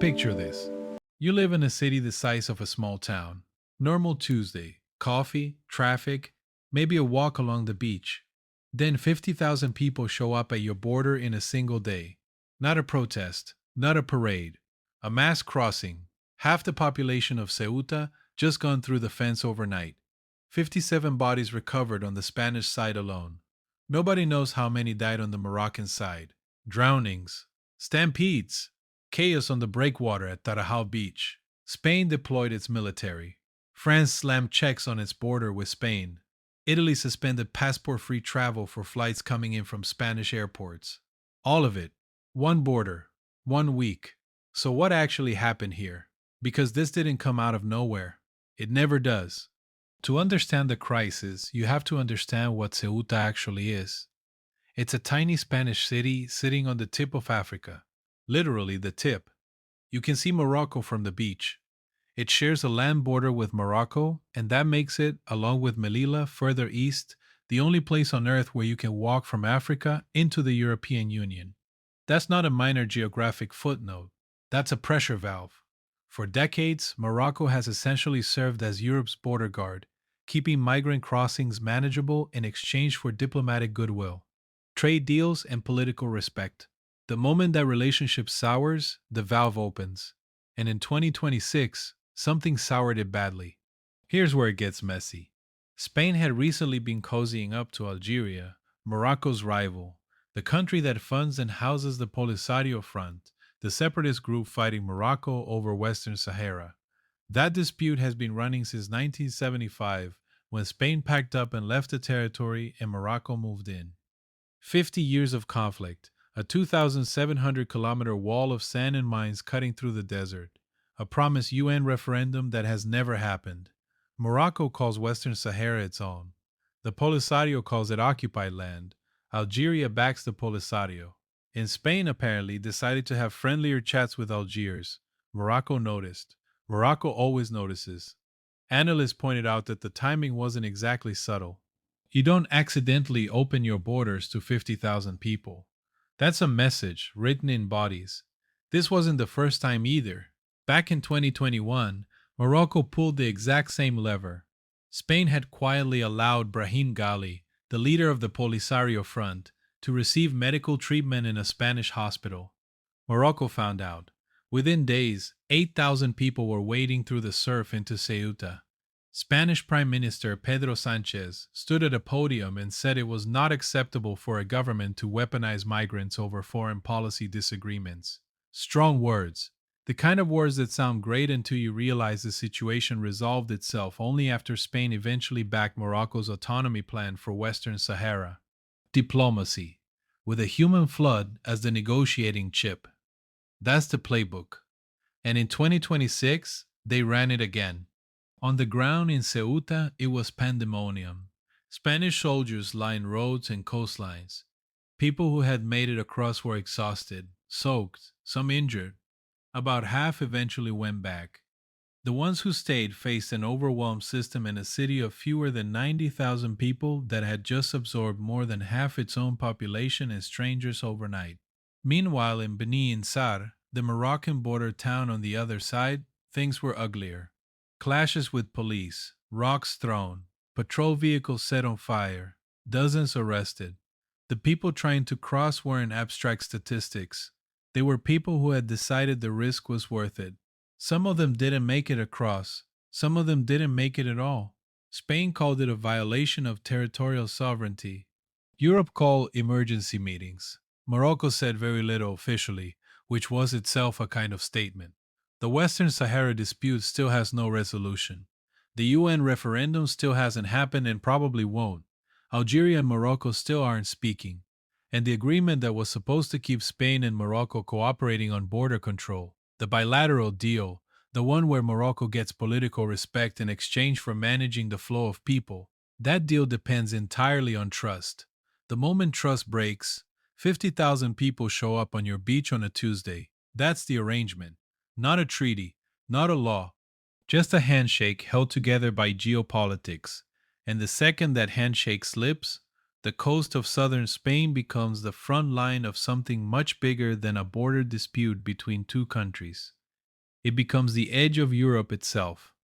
Picture this. You live in a city the size of a small town. Normal Tuesday, coffee, traffic, maybe a walk along the beach. Then 50,000 people show up at your border in a single day. Not a protest, not a parade, a mass crossing. Half the population of Ceuta just gone through the fence overnight. 57 bodies recovered on the Spanish side alone. Nobody knows how many died on the Moroccan side. Drownings, stampedes, chaos on the breakwater at Tarajal Beach. Spain deployed its military. France slammed checks on its border with Spain. Italy suspended passport free travel for flights coming in from Spanish airports. All of it. One border. 1 week. So, what actually happened here? Because this didn't come out of nowhere. It never does. To understand the crisis, you have to understand what Ceuta actually is. It's a tiny Spanish city sitting on the tip of Africa. Literally, the tip. You can see Morocco from the beach. It shares a land border with Morocco, and that makes it, along with Melilla further east, the only place on earth where you can walk from Africa into the European Union. That's not a minor geographic footnote, that's a pressure valve. For decades, Morocco has essentially served as Europe's border guard, keeping migrant crossings manageable in exchange for diplomatic goodwill, trade deals, and political respect. The moment that relationship sours, the valve opens. And in 2026, something soured it badly. Here's where it gets messy. Spain had recently been cozying up to Algeria, Morocco's rival, the country that funds and houses the Polisario Front, the separatist group fighting Morocco over Western Sahara. That dispute has been running since 1975, when Spain packed up and left the territory and Morocco moved in. 50 years of conflict, a 2,700-kilometer wall of sand and mines cutting through the desert, a promised UN referendum that has never happened. Morocco calls Western Sahara its own. The Polisario calls it occupied land. Algeria backs the Polisario. And Spain apparently decided to have friendlier chats with Algiers. Morocco noticed. Morocco always notices. Analysts pointed out that the timing wasn't exactly subtle. You don't accidentally open your borders to 50,000 people. That's a message written in bodies. This wasn't the first time either. Back in 2021, Morocco pulled the exact same lever. Spain had quietly allowed Brahim Ghali, the leader of the Polisario Front, to receive medical treatment in a Spanish hospital. Morocco found out. Within days, 8,000 people were wading through the surf into Ceuta. Spanish Prime Minister Pedro Sanchez stood at a podium and said it was not acceptable for a government to weaponize migrants over foreign policy disagreements. Strong words. The kind of words that sound great until you realize the situation resolved itself only after Spain eventually backed Morocco's autonomy plan for Western Sahara. Diplomacy, with a human flood as the negotiating chip. That's the playbook. And in 2026, they ran it again. On the ground in Ceuta, it was pandemonium. Spanish soldiers lined roads and coastlines. People who had made it across were exhausted, soaked, some injured. About half eventually went back. The ones who stayed faced an overwhelmed system in a city of fewer than 90,000 people that had just absorbed more than half its own population as strangers overnight. Meanwhile, in Beni Insar, the Moroccan border town on the other side, things were uglier. Clashes with police, rocks thrown, patrol vehicles set on fire, dozens arrested. The people trying to cross weren't abstract statistics. They were people who had decided the risk was worth it. Some of them didn't make it across. Some of them didn't make it at all. Spain called it a violation of territorial sovereignty. Europe called emergency meetings. Morocco said very little officially, which was itself a kind of statement. The Western Sahara dispute still has no resolution. The UN referendum still hasn't happened and probably won't. Algeria and Morocco still aren't speaking. And the agreement that was supposed to keep Spain and Morocco cooperating on border control, the bilateral deal, the one where Morocco gets political respect in exchange for managing the flow of people, that deal depends entirely on trust. The moment trust breaks, 50,000 people show up on your beach on a Tuesday. That's the arrangement. Not a treaty, not a law, just a handshake held together by geopolitics. And the second that handshake slips, the coast of southern Spain becomes the front line of something much bigger than a border dispute between two countries. It becomes the edge of Europe itself.